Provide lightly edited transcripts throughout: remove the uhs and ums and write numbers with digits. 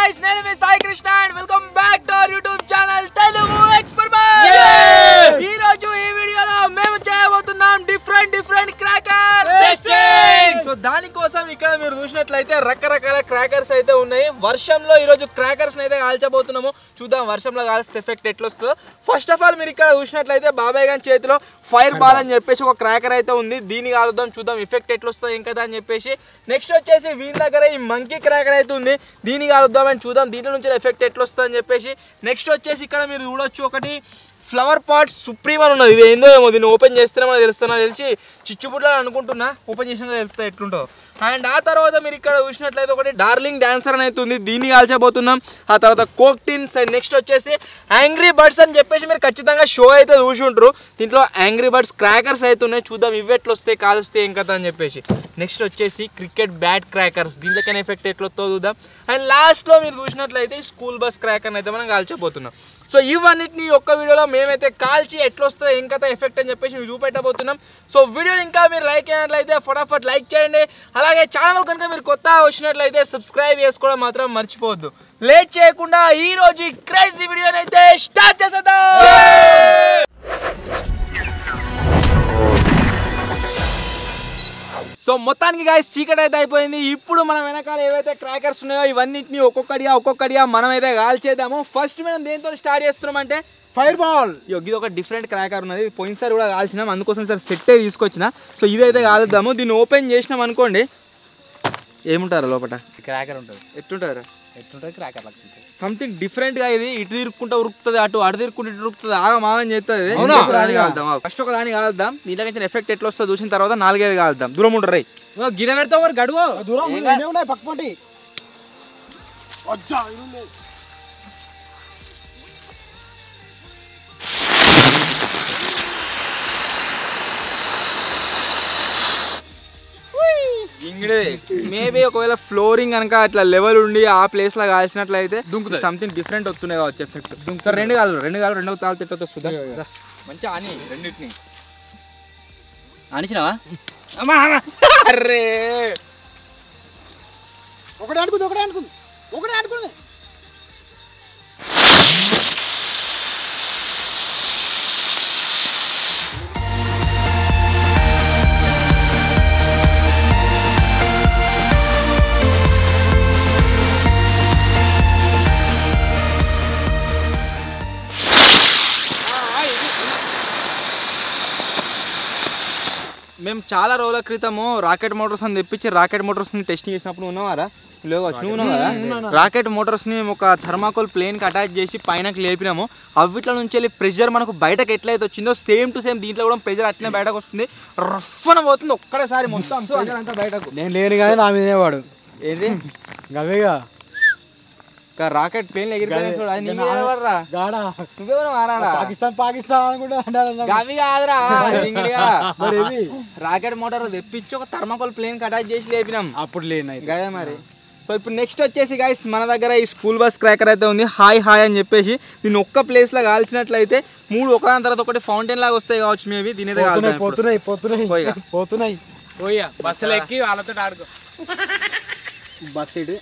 guys, name is Sai Krishna and welcome back to our YouTube channel Telugu Experiment. ఈ రోజు ఈ వీడియోలో మేము చేయబోతున్నాం డిఫరెంట్ క్రాకర్ టెస్టింగ్. సో దాని కోసం ఇక్కడ మీరు చూసినట్లయితే రకరకాల క్రాకర్స్ అయితే ఉన్నాయి. వర్షంలో ఈ రోజు క్రాకర్స్ అయితే కాల్చబోతున్నాము. చూద్దాం వర్షంలో కాల్స్తే ఎఫెక్ట్ ఎట్లా వస్తుందో. ఫస్ట్ ఆఫ్ ఆల్ మీరు ఇక్కడ చూసినట్లయితే బాబాయ్ గారి చేతిలో ఫైర్ బాల్ అని చెప్పేసి ఒక క్రాకర్ అయితే ఉంది. దీన్ని కాలుద్దాం, చూద్దాం ఎఫెక్ట్ ఎట్లా వస్తుంది ఏం కదా అని చెప్పేసి. నెక్స్ట్ వచ్చేసి వీని దగ్గర ఈ మంకీ క్రాకర్ అయితే ఉంది. దీన్ని కాలుద్దాం అని చూద్దాం దీంట్లో నుంచి ఎఫెక్ట్ ఎట్లా వస్తుంది అని చెప్పేసి. నెక్స్ట్ వచ్చేసి ఇక్కడ మీరు చూడొచ్చు ఒకటి ఫ్లవర్ పాట్ సుప్రీం అని ఉన్నది. ఇది ఏందో ఏమో, దీన్ని ఓపెన్ చేస్తేనే మనకు తెలుస్తున్నా, తెలిసి చిచ్చుబుడ్లా అనుకుంటున్నా, ఓపెన్ చేసినా తెలుస్తా ఎట్లుంటుందో. అండ్ ఆ తర్వాత మీరు ఇక్కడ చూసినట్లయితే ఒకటి డార్లింగ్ డాన్సర్ అని అయితే ఉంది. దీన్ని కాల్చబోతున్నాం. ఆ తర్వాత కోక్టిన్స్ అండ్ నెక్స్ట్ వచ్చేసి యాంగ్రీ బర్డ్స్ అని చెప్పేసి మీరు ఖచ్చితంగా షో అయితే చూసి ఉంటారు. దీంట్లో యాంగ్రీ బర్డ్స్ క్రాకర్స్ అయితే ఉన్నాయి. చూద్దాం ఇవి ఎట్లా వస్తాయి కాల్స్తే ఏం కదా అని చెప్పేసి. నెక్స్ట్ వచ్చేసి క్రికెట్ బ్యాట్ క్రాకర్స్, దీంట్లోకైనా ఎఫెక్ట్ ఎట్లా వస్తుందో చూద్దాం. అండ్ లాస్ట్లో మీరు చూసినట్లయితే స్కూల్ బస్ క్రాకర్ని అయితే మనం కాల్చబోతున్నాం. సో ఇవన్నిటిని ఒక్క వీడియోలో మేమైతే కాల్చి ఎట్లా వస్తుందో ఏం కదా ఎఫెక్ట్ అని చెప్పేసి మీరు చూపెట్టబోతున్నాం. సో వీడియోని ఇంకా మీరు లైక్ అయినట్లయితే ఫటాఫట్ లైక్ చేయండి. అలాగే ఛానల్ కనుక మీరు కొత్తగా వచ్చినట్లయితే సబ్స్క్రైబ్ చేసుకోవడం మాత్రం మర్చిపోవద్దు. లేట్ చేయకుండా ఈ రోజు ఈ క్రేజీ వీడియోని అయితే స్టార్ట్ చేసేద్దాం. సో మొత్తానికి గాయ్స్ చీకటి అయితే అయిపోయింది. ఇప్పుడు మనం వెనకాల ఏవైతే క్రాకర్స్ ఉన్నాయో ఇవన్నిటిని ఒక్కొక్కటిగా మనం అయితే కాల్చేద్దాము. ఫస్ట్ మనం దేంతో స్టార్ట్ చేస్తున్నాం అంటే ఫైర్ బాల్. ఇది ఒక డిఫరెంట్ క్రాకర్ ఉన్నది. పోయినసారి కూడా కాల్చినాం, అందుకోసం సార్ సెట్ తీసుకొచ్చిన. సో ఇదైతే కాలుద్దాము. దీన్ని ఓపెన్ చేసినాం అనుకోండి, ఏముంటారు లోపల క్రాకర్ ఉంటుంది. ఎట్లుంటారు క్రాకర్ సంథింగ్ డిఫరెంట్ గా. ఇది ఇటు తిరుక్కుంటా ఉరుకుతుంది, అటు తిరుక్కుంటే ఇటు ఉరుకుతుంది, ఆగా మామని చేస్తుంది. ఫస్ట్ ఒక దాన్ని కాలుద్దాం. దీంట్లో ఎఫెక్ట్ ఎట్లా వస్తుందో చూసిన తర్వాత 4-5 కాలుద్దాం. దూరం ఉంటారు గిన్నె పెడతావు మరి గడువు పక్కపంటి. మేబీ ఒకవేళ ఫ్లోరింగ్ కనుక అట్లా లెవెల్ ఉండి ఆ ప్లేస్ లా కాల్చినట్లయితే సంథింగ్ డిఫరెంట్ వస్తున్నాయి కావచ్చు ఎఫెక్ట్. సార్ రెండు కాలు రెండో తాళ తిట్ట వస్తుందా మంచిగా అని రెండింటిని అనిచినావా? అర్రే ఒకటే అనుకుంది. మేము చాలా రోజుల క్రితము రాకెట్ మోటార్స్ అని తెప్పించి రాకెట్ మోటార్స్ని టెస్టింగ్ చేసినప్పుడు ఉన్నావారా? నువ్వు ఉన్నావు కదా. రాకెట్ మోటార్స్ని ఒక థర్మాకోల్ ప్లేన్కి అటాచ్ చేసి పైనకి లేపినాము. అవిట్ల నుంచి వెళ్ళి ప్రెషర్ మనకు బయటకు ఎట్లయితే వచ్చిందో సేమ్ టు సేమ్ దీంట్లో కూడా ప్రెషర్ అట్లనే బయటకు వస్తుంది. రఫ్న పోతుంది ఒక్కడేసారి మొత్తం ప్రెషర్ అంతా బయటకు. నేను లేను కానీ నా మీదే వాడు ఏంటి గవేగా rocket plane Pakistan rocket motor తెప్పించి ఒక థర్మాకోల్ ప్లేన్ అటాచ్ చేసి లేపినాం. అప్పుడు లేని కదా మరి. సో ఇప్పుడు నెక్స్ట్ వచ్చేసి గైస్ మన దగ్గర ఈ స్కూల్ బస్ క్రాకర్ అయితే ఉంది. హాయ్ అని చెప్పేసి దీన్ని ఒక్క ప్లేస్ లా కాల్చినట్లయితే 3 ఒకదాని తర్వాత ఒకటి ఫౌంటైన్ లాగా వస్తాయి కావచ్చు. మేబీ దీని పోతున్నాయి బస్సులు ఎక్కి వాళ్ళతో ఆడుకో. బస్ ఇదే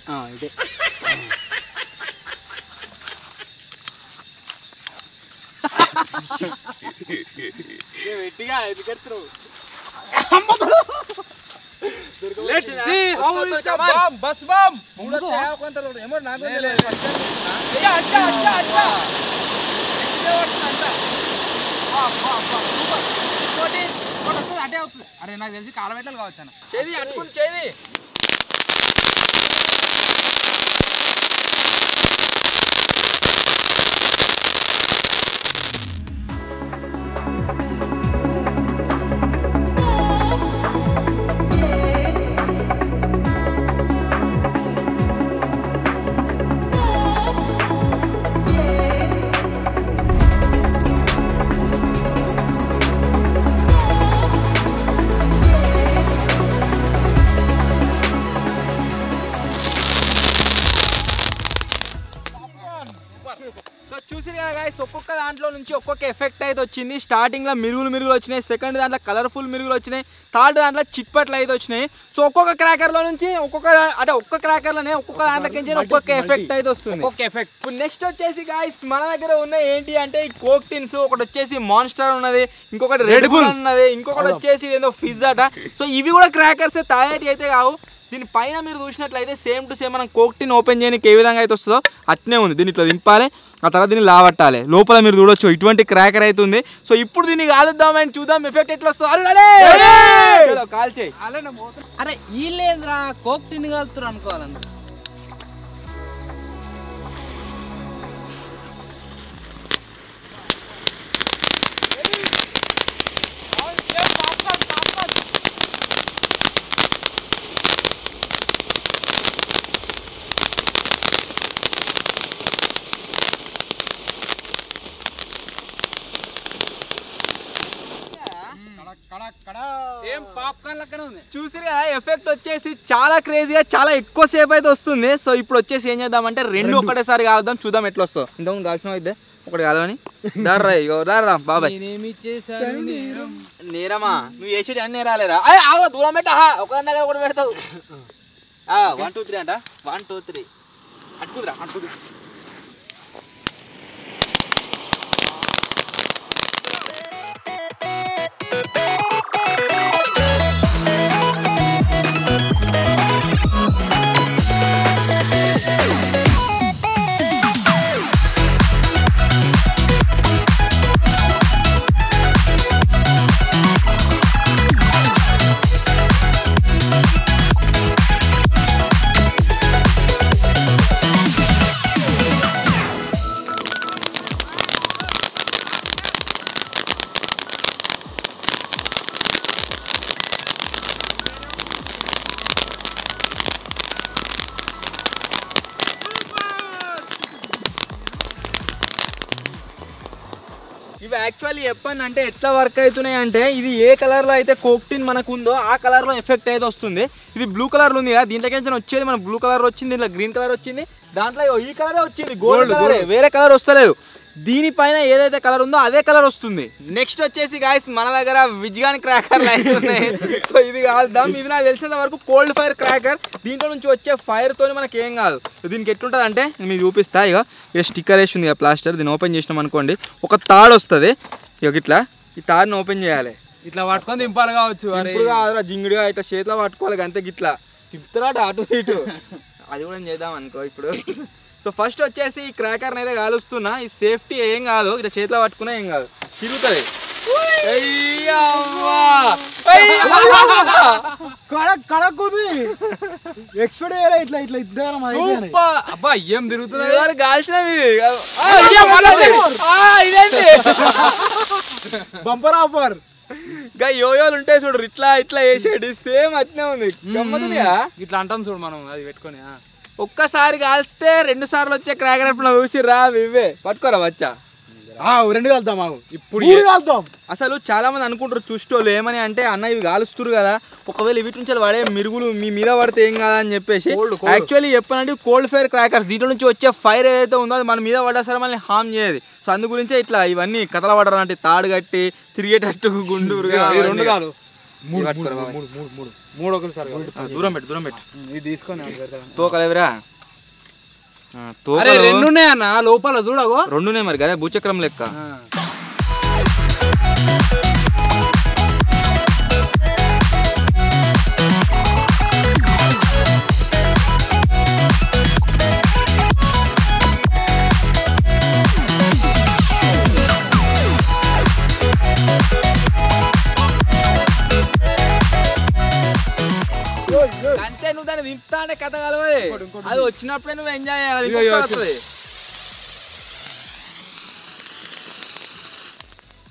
అరే నాకు తెలిసి కాలబెట్టాలి కావచ్చు అన్న. చేది అట్టుకుని చేది గైస్ ఒక్కొక్క దాంట్లో నుంచి ఒక్కొక్క ఎఫెక్ట్ అయితే వచ్చింది. స్టార్టింగ్ లో మిరుగులు వచ్చినాయి, సెకండ్ దాంట్లో కలర్ఫుల్ మిరుగులు వచ్చినాయి, థర్డ్ దాంట్లో చిట్పట్లు అయితే వచ్చినాయి. సో ఒక్కొక్క క్రాకర్ లో నుంచి ఒక్క క్రాకర్ లోనే ఒక్కొక్క దాంట్లోకి ఒక్కొక్క ఎఫెక్ట్ అయితే వస్తుంది. ఇప్పుడు నెక్స్ట్ వచ్చేసి గైస్ మన దగ్గర ఉన్న ఏంటి అంటే ఈ కోక్ టిన్స్, ఒకటి వచ్చేసి మాన్స్టర్ ఉన్నది, ఇంకొకటి రెడ్ బుల్ ఉన్నది, ఇంకొకటి వచ్చేసి ఏదో ఫిజ్ అట. సో ఇవి కూడా క్రాకర్స్ తాగేటి అయితే కావు. దీని పైన మీరు చూసినట్లయితే సేమ్ టు సేమ్ మనం కోక్ టిన్ ఓపెన్ చేయడానికి ఏ విధంగా అయితే వస్తుందో అట్నే ఉంది. దీన్ని ఇట్లా దింపాలి, ఆ తర్వాత దీన్ని లావట్టాలి. లోపల మీరు చూడొచ్చు ఇటువంటి క్రాకర్ అయితే ఉంది. సో ఇప్పుడు దీన్ని కాలుద్దామని చూద్దాం ఎఫెక్ట్ ఎట్లా వస్తుందో. కాల్ చేయి. అరే వీళ్ళేంద్రా కోక్ టిన్ కలుతురు అనుకోవాలన్నా. చూసి కదా ఎఫెక్ట్ వచ్చేసి చాలా క్రేజీగా చాలా ఎక్కువ సేపు అయితే వస్తుంది. సో ఇప్పుడు వచ్చేసి ఏం చేద్దామంటే రెండు ఒకటేసారి కాలుద్దాం, చూద్దాం ఎట్లా వస్తుందో. ఇంతకుముందు కాల్సిన అయితే ఒకటి కాలవని దారా బాబాయ్. నేరమా నువ్వు చేసేటి అన్ని నేరాలేరా? దూరం పెట్టా ఒకదాని దగ్గర ఒకటి పెడతావు. 1 2 3 అంట 1 2 3 అట్టుకుదురా అట్టుకుదు. ఇవి యాక్చువల్లీ చెప్పండి ఎట్లా వర్క్ అవుతున్నాయి అంటే, ఇది ఏ కలర్లో అయితే కోక్ టిన్ మనకు ఉందో ఆ కలర్లో ఎఫెక్ట్ అయితే వస్తుంది. ఇది బ్లూ కలర్లో ఉంది కదా, దీంట్లోకి వచ్చేది మన బ్లూ కలర్ వచ్చింది, దీంట్లో గ్రీన్ కలర్ వచ్చింది, దాంట్లో ఈ కలరే వచ్చింది గోల్డ్ కలర్, వేరే కలర్ వస్తలేదు. దీనిపైన ఏదైతే కలర్ ఉందో అదే కలర్ వస్తుంది. నెక్స్ట్ వచ్చేసి గాయస్ మన దగ్గర విజ్గాన్ క్రాకర్లు అయితే ఉన్నాయి. సో ఇది కాదుదాం. ఇది నాకు తెలిసినంత వరకు కోల్డ్ ఫైర్ క్రాకర్. దీంట్లో నుంచి వచ్చే ఫైర్తో మనకి ఏం కాదు. దీనికి ఎట్లుంటుంది అంటే మీకు చూపిస్తా. ఇక స్టిక్కర్ వేసి ఉంది ప్లాస్టర్, దీన్ని ఓపెన్ చేసినాం అనుకోండి ఒక తాడు వస్తుంది. ఇక ఇట్లా ఈ తాడుని ఓపెన్ చేయాలి, ఇట్లా పట్టుకొని దింపాలి కావచ్చు. ఇప్పుడు కాదురా జింగుడుగా ఇట్లా చేతిలో పట్టుకోవాలి అంతే. గిట్లా తిప్పుతారా అటు ఇటు, అది కూడా చేద్దాం అనుకో ఇప్పుడు. సో ఫస్ట్ వచ్చేసి ఈ క్రాకర్ని అయితే కాలుస్తున్నా. ఈ సేఫ్టీ ఏం కాదు, ఇట్లా చేతిలో పట్టుకున్నా ఏం కాదు, తిరుగుతుంది. అబ్బా ఏం తిరుగుతుంది కాల్చినవి బంపర్ ఆఫర్. ఇంకా యోయోలు ఉంటాయి చూడు, ఇట్లా ఇట్లా వేసేది సేమ్ అట్నే ఉంది. గమ్మత్తుగా ఇట్లా అంటాం చూడు మనం, అది పెట్టుకొని ఒక్కసారి కాల్స్తే 2 సార్లు వచ్చే క్రాకర్ ఎప్పుడు చూసి రా ఇవే పట్టుకోరా వచ్చా. 2 కలుద్దాం ఇప్పుడు కలుద్దాం. అసలు చాలా మంది అనుకుంటారు చూసేటోళ్ళు ఏమని అంటే, అన్న ఇవి కాలుస్తురు కదా, ఒకవేళ వీటి నుంచి పడే మిరుగులు మీ మీద పడితే ఏం కదా అని చెప్పేసి. యాక్చువల్లీ చెప్పానంటే కోల్డ్ ఫైర్ క్రాకర్స్, దీంట్లో నుంచి వచ్చే ఫైర్ ఏదైతే ఉందో అది మన మీద పడ్డా సరే మనల్ని హామ్ చేయదు. సో అందు గురించే ఇట్లా ఇవన్నీ కథల పడరు అంటే తాడు కట్టి తిరిగేటట్టు గుండూరుగా. మూడు ఒకసారి దూరం పెట్టు ఇది తీసుకొని తోకలేవరా. రెండు ఉన్నాయన్న లోపల చూడగో, 2 ఉన్నాయి మరి కదా భూచక్రం లెక్క. అంతే, నువ్వు దాన్ని దింపుతా అంటే కథ కలవది. అది వచ్చినప్పుడే నువ్వు ఎంజాయ్ చేయాలి.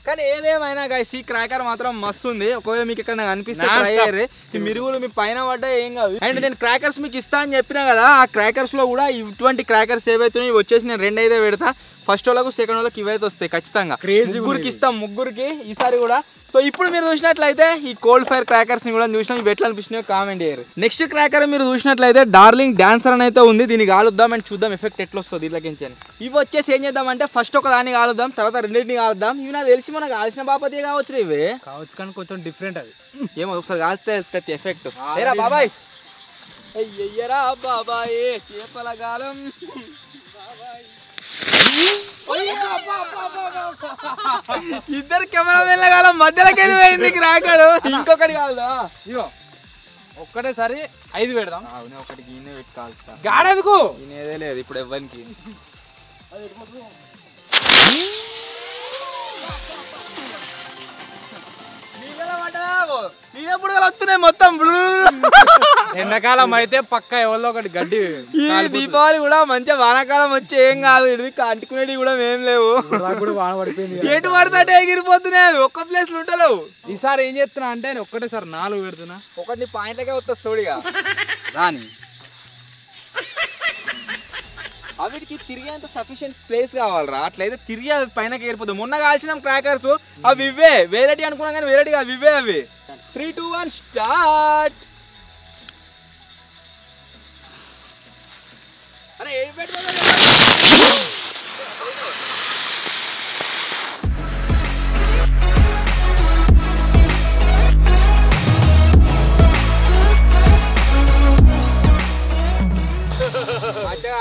కానీ ఏదేమైనా గైస్ ఈ క్రాకర్ మాత్రం మస్తు ఉంది. ఒకవేళ మీకు ఇక్కడ అనిపిస్తే Non ట్రై stop. చేయరు. ఈ మిరుగులు మీ పైన పడ్డా ఏం కాదు. అండ్ నేను క్రాకర్స్ మీకు ఇస్తా అని చెప్పినా కదా, ఆ క్రాకర్స్ లో కూడా ఇటువంటి క్రాకర్స్ ఏవైతున్నాయి ఇవి వచ్చేసి నేను 2 అయితే పెడతా. ఫస్ట్ వాళ్ళకు సెకండ్ వాళ్ళకి ఇవైతే వస్తాయి ఖచ్చితంగా. ముగ్గురికి ఇస్తాం, ముగ్గురికి ఈసారి కూడా. సో ఇప్పుడు మీరు చూసినట్లయితే ఈ కోల్డ్ ఫైర్ క్రాకర్స్ ని కూడా చూసినాం, ఇవి ఎట్లా అనిపిస్తున్నాయో కామెంట్ చేయరు. నెక్స్ట్ క్రాకర్ మీరు చూసినట్లయితే డార్లింగ్ డాన్సర్ అని అయితే ఉంది. దీన్ని కాలుద్దాం అండ్ చూద్దాం ఎఫెక్ట్ ఎట్లా వస్తుంది దీంట్లోకి. ఇవి వచ్చేసి ఏం చేద్దాం ఫస్ట్ ఒక దాన్ని కాలుద్దాం, తర్వాత రెండింటిని కాలుద్దాం. ఇవి నాకు తెలిసి మనకు కాల్చిన బాపతి కావచ్చు ఇవి కావచ్చు కానీ కొంచెం డిఫరెంట్ అది. ఏమో ఒకసారి కాల్స్తే ఎఫెక్ట్. ఏరా బాబాయ్, అయ్యరా బాబాయ్ చేపల గాలం. ఇద్దరు కెమెరా వెళ్ళగాలం మధ్యలోకి వెళ్ళిపోయింది క్రాకర్. ఇంకొకటి కాదా ఇగో ఒక్కటేసారి 5 పెడదాం. ఒకటి గిన్నె పెట్టి కాల్స్తా. గాడెందుకు గిన్నెదే లేదు ఇప్పుడు ఎవ్వరికి. నీళ్ళప్పుడు వస్తున్నాయి మొత్తం. ఎండాకాలం అయితే పక్క ఎవరిలో ఒకటి గడ్డి. ఈ దీపావళి కూడా మంచిగా వానాకాలం వచ్చి ఏం కాదు. ఇది అంటుకునేవి కూడా ఏం లేవు. వాన పడిపోయింది. ఎటు పడితే ఎగిరిపోతున్నాయి, ఒక్క ప్లేస్ లో ఉంటలేవు. ఈసారి ఏం చేస్తున్నా అంటే నేను ఒక్కటేసారి 4 పెడుతున్నా. ఒకటి పాయింట్లకే వస్తా సోడిగా రాని అవిటికి తిరిగేంత సఫిషియెంట్ ప్లేస్ కావాలరా. అట్లయితే తిరిగి అవి పైన ఏరిపోతుంది. మొన్న కాల్చినాం క్రాకర్స్, అవి ఇవే వెరైటీ అనుకున్నాం కానీ వెరైటీ అవి ఇవే. అవి 3, 2, 1 స్టార్ట్. అరే ఏం పెట్టుకోవాలి.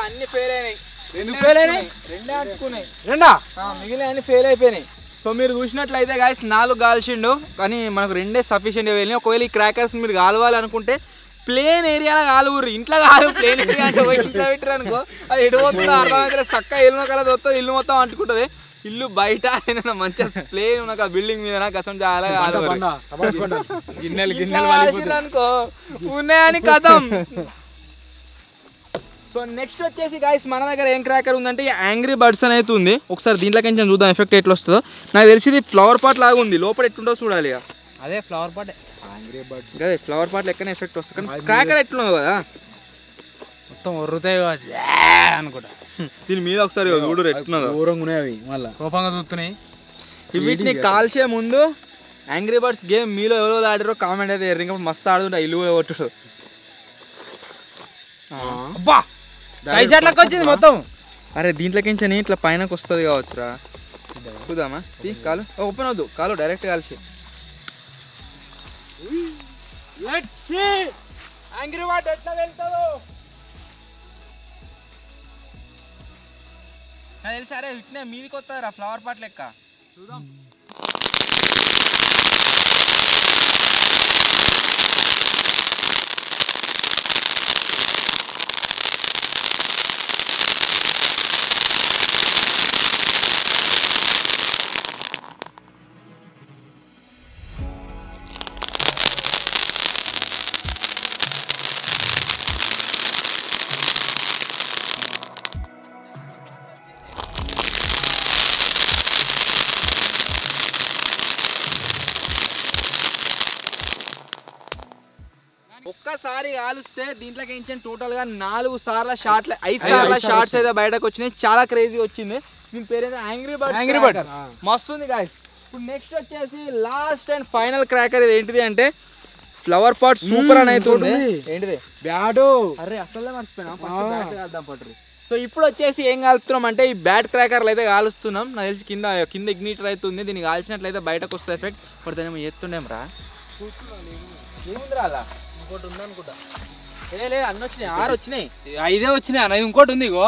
అన్ని ఫెయిల్ అయినాయి. రెండే అంటుకున్నాయి. మిగిలిన అన్ని ఫెయిల్ అయిపోయినాయి. సో మీరు చూసినట్లయితే గాయస్ 4 కాల్చిండు కానీ మనకు 2 సఫిషియెంట్ వెళ్ళినాయి. ఒకవేళ ఈ క్రాకర్స్ మీరు కాలవాలనుకుంటే ప్లేన్ ఏరియాలో కాలువురు, ఇంట్లో కాదు. ప్లేన్ ఏరియా అంటే ఇంట్లో పెట్టారు అనుకో, అది ఎడిపోతుందో అర్థమైతే చక్కగా ఇల్లు కలర్ వస్తుంది, ఇల్లు మొత్తం అంటుకుంటుంది. ఇల్లు బయట మంచిగా ప్లేన్ ఉన్న బిల్డింగ్ మీద కసం చాలా గిన్నెలు అనుకో ఉన్నాయని కథం. సో నెక్స్ట్ వచ్చేసి గాయస్ మన దగ్గర ఏం క్రాకర్ ఉందంటే యాంగ్రీ బర్డ్స్ అనేది ఉంది. ఒకసారి దీంట్లోకి కొంచెం చూద్దాం ఎఫెక్ట్ ఎట్లా వస్తుందో. నాకు తెలిసి ఇది ఫ్లవర్ పాట్ లాగా ఉంది, లోపల ఎట్లుంటో చూడాలి. అదే ఫ్లవర్ పాట్ యాంగ్రీ బర్డ్స్ అదే ఫ్లవర్ పాట్ లెక్కనే ఎఫెక్ట్ వస్తుంది. కానీ క్రాకర్ ఎట్లుందో కదా మొత్తం ఒర్రుతాయి కావచ్చు అనుకుంటా. దీని మీద ఒకసారి చూడు ఎట్లున్నదో. దూరంగా ఉన్నాయి అవి, మళ్ళీ కోపంగా చూస్తున్నాయి. వీటిని కాల్చే ముందు యాంగ్రీ బర్డ్స్ గేమ్ మీలో ఎవరో ఆడారో కామెంట్ అయితే ఇంకా మస్తు ఆడుతుంటా. ఇల్లు కొట్టుడు వచ్చింది మొత్తం. అరే దీంట్లోకి ఇట్లా పైనకి వస్తుంది కావచ్చురా. చూద్దామా కాలు ఓపెన్ వద్దు, కాలు డైరెక్ట్ కాల్చి. యాంగ్రీ బర్డ్ ఎట్లా వెళ్తుందో నాకు తెలిసి. అరే ఇట్నే మీదికి వస్తుందిరా ఫ్లవర్ పాట్ లెక్క. చూద్దాం. ఒక్కసారి కాలుస్తే దీంట్లోకి టోటల్ గా 4 సార్ల షాట్లు 5 సార్ల షార్ట్స్ అయితే బయటకు వచ్చినాయి. చాలా క్రేజీ వచ్చింది. దీని పేరు యాంగ్రీ బర్డ్. మస్తు ఉంది గాయ్స్. ఇప్పుడు నెక్స్ట్ వచ్చేసి లాస్ట్ అండ్ ఫైనల్ క్రాకర్ ఇది ఏంటిది అంటే ఫ్లవర్ పాట్ సూపర్ అని అయితే ఉంది. ఏంటిది బ్యాట్. అరే అసలే మర్చిపోయినా పట్టరు. సో ఇప్పుడు వచ్చేసి ఏం కాలుస్తున్నాం అంటే ఈ బ్యాట్ క్రాకర్లు అయితే కాలుస్తున్నాం. నాకు తెలిసి కింద ఇగ్నిటర్ అయితే ఉంది. దీన్ని కాల్చినట్లయితే బయటకు వస్తుంది ఎఫెక్ట్. ఇప్పుడు దాన్ని ఎత్తుండేం రా ఏముందిరా అలా ఇంకోటి ఉందనుకుంటా. లేదు అన్నీ వచ్చినాయి, 6 వచ్చినాయి. 5 వచ్చినాయి అన్న. ఇంకోటి ఉంది ఇగో.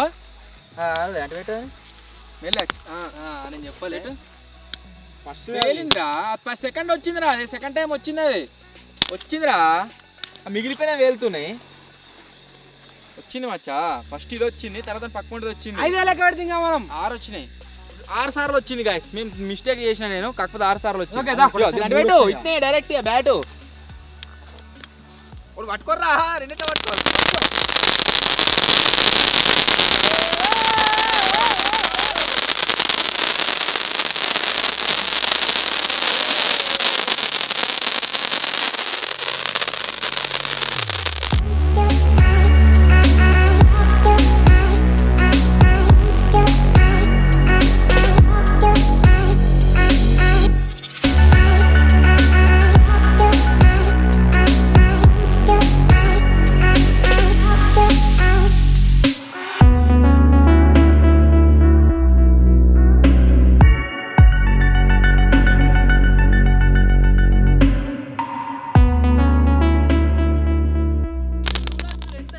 నేను చెప్పలేదు. ఫస్ట్ వేలిందిరా, సెకండ్ వచ్చిందిరా. అదే సెకండ్ టైం వచ్చింది. అది వచ్చిందిరా. మిగిలిపోయినా వేలుతున్నాయి. వచ్చింది మచ్చా. ఫస్ట్ ఇది వచ్చింది, తర్వాత పక్కన వచ్చింది. 5 లెక్క పెడితే ఇంకా మనం 6 వచ్చినాయి. 6 సార్లు వచ్చింది గాయస్. మేము మిస్టేక్ చేసిన నేను, కాకపోతే 6 సార్లు వచ్చింది. ఇట్నే డైరెక్ట్ బ్యాటు పట్టుకోర్రా. రెండింటి పట్టుకో.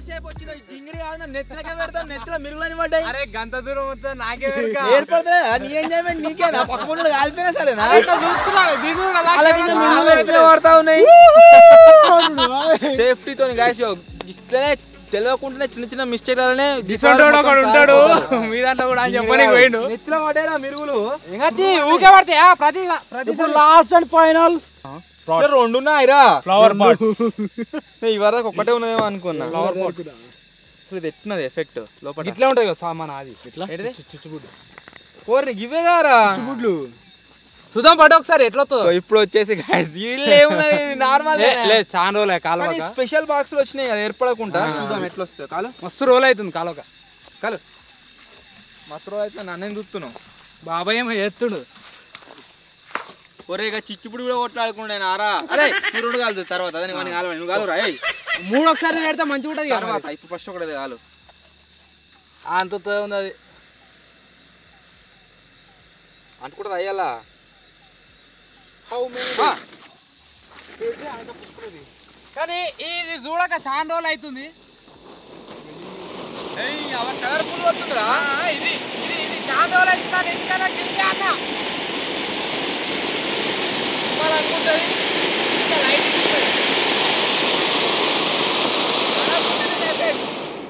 ఎంతసేపు వచ్చిన జింగిడి నెత్తిలకే పెడతావు నెత్తిలో మిరుగులని పడ్డాయి అరే గంత దూరం వస్తే నాకే ఏర్పడతా నీ ఎంజాయ్మెంట్ నీకేనా పక్కన కాలిపోయినా సరేనా పడతా ఉన్నాయి సేఫ్టీతో ఇస్తే తెలియకుండానే చిన్న చిన్న మిస్టేక్ ఉంటాడు మీ దాంట్లో కూడా అని చెప్పని పోయిండు నెత్తిలో పడ్డారా మిరుగులు ఊకే పడతాయా ప్రతి లాస్ట్ అండ్ ఫైనల్ రెండు ఉన్నాయిరా ఫ్లవర్ పాట్ ఈ వరకు ఒక్కటే ఉన్నదేమో అనుకున్నా ఫ్లవర్ పాట్ ఇది ఎట్టినది ఎఫెక్ట్ లోపల ఇట్లా ఉంటాయి కదా సామాన్ అది చుచ్చుబుడ్డు కోరిని ఇవే గారా చుచ్చుబుడ్లు సుధాం పట్టు ఒకసారి ఎట్లా సో ఇప్పుడు వచ్చేసి నార్మల్ లేదు చాలా రోజులే కాలువ స్పెషల్ బాక్స్ వచ్చినాయి కదా ఏర్పడకుండా చూద్దాం ఎట్లా వస్తుంది కాలు మస్తు రోజులు అవుతుంది కాలువ కాలు మస్తు రోజు అయితే నన్ను చూస్తున్నావు బాబాయ్ ఏమో ఎత్తుడు ఒరేగా చిచ్చుపుడు కూడా కొట్లాడుకుంటే నారా అరే నువ్వు రెండు కాలు తర్వాత అదే నువ్వు కాలు రా మూడు ఒకసారి పెడితే మంచిగా ఉంటుంది తర్వాత ఇప్పుడు ఫస్ట్ ఒకటి కాలు అంత ఉంది అది అంటుకుంటుంది అయ్యాలా కానీ ఇది చూడక చాలా రోజులు అవుతుంది కలర్ఫుల్ వస్తుందిరా ఇది ఇది ఇది చాలా రోజులు అవుతుంది ఎందుకన్నా గిల్లి అన్న అనుకుంటుంది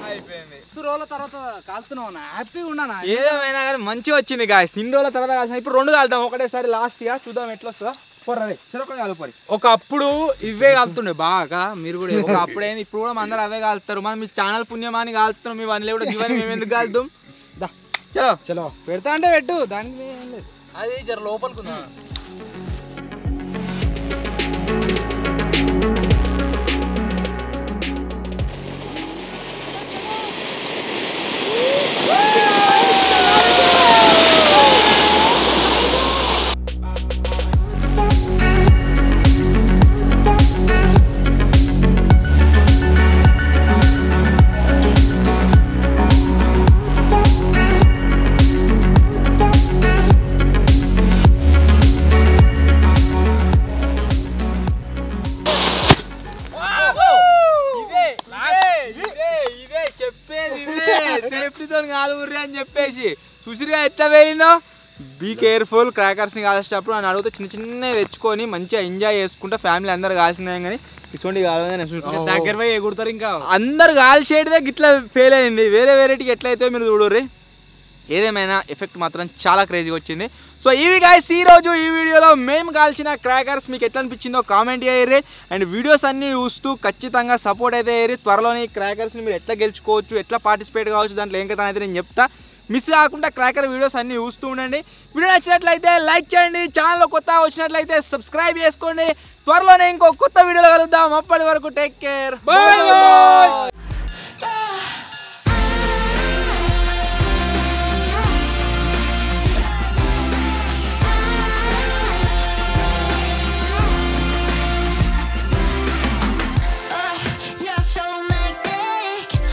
అయిపోయింది రోజుల తర్వాత కాలుతున్నావు హ్యాపీగా ఉన్నానా ఏదేమైనా కానీ మంచిగా వచ్చింది గాయస్ ఇన్ని రోజుల తర్వాత కాల్సిన ఇప్పుడు రెండు కాలుతాం ఒకటేసారి లాస్ట్ గా చూద్దాం ఎట్లా వస్తుందా ఒకప్పుడు ఇవే కాలుతుండే బాగా మీరు కూడా ఒక అప్పుడైంది ఇప్పుడు కూడా అందరు అవే కాలుతారు మనం మీ ఛానల్ పుణ్యమాని కాలుతున్నాం మీ వన్లే కూడా ఇవన్నీ మేము ఎందుకు కాలుతాం చలో చలో పెడతా అంటే పెట్టు దానికి ఏం లేదు అది జర లోపలికి సేఫ్టీతో కాదు ఊర్రి అని చెప్పేసి చూసిరిగా ఎట్లా వేయిందో బీ కేర్ఫుల్ క్రాకర్స్ని కాల్చేటప్పుడు నన్ను అడిగితే చిన్న చిన్న తెచ్చుకొని మంచిగా ఎంజాయ్ చేసుకుంటా ఫ్యామిలీ అందరు కాల్సిందే కానీ ఇటువంటి కావాలని దగ్గర పోయి ఎగురుతారు ఇంకా అందరు కాల్చేయడమే గిట్లా ఫెయిల్ అయింది వేరే వేరేటికి ఎట్లయితే మీరు చూడరు ఏదేమైనా ఎఫెక్ట్ మాత్రం చాలా క్రేజీగా వచ్చింది సో ఇవి గాయ్స్ ఈ రోజు ఈ వీడియోలో మేము కాల్చిన క్రాకర్స్ మీకు ఎట్లా అనిపించిందో కామెంట్ చేయర్రి అండ్ వీడియోస్ అన్ని చూస్తూ ఖచ్చితంగా సపోర్ట్ అయితే అయ్యారు త్వరలోనే ఈ క్రాకర్స్ని మీరు ఎట్లా గెలుచుకోవచ్చు ఎట్లా పార్టిసిపేట్ కావచ్చు దాంట్లో ఏం కదా అయితే నేను చెప్తా మిస్ కాకుండా క్రాకర్ వీడియోస్ అన్ని చూస్తూ ఉండండి వీడియో నచ్చినట్లయితే లైక్ చేయండి ఛానల్లో కొత్తగా వచ్చినట్లయితే సబ్స్క్రైబ్ చేసుకోండి త్వరలోనే ఇంకో కొత్త వీడియోలో కలుద్దాం అప్పటి వరకు టేక్ కేర్ బై.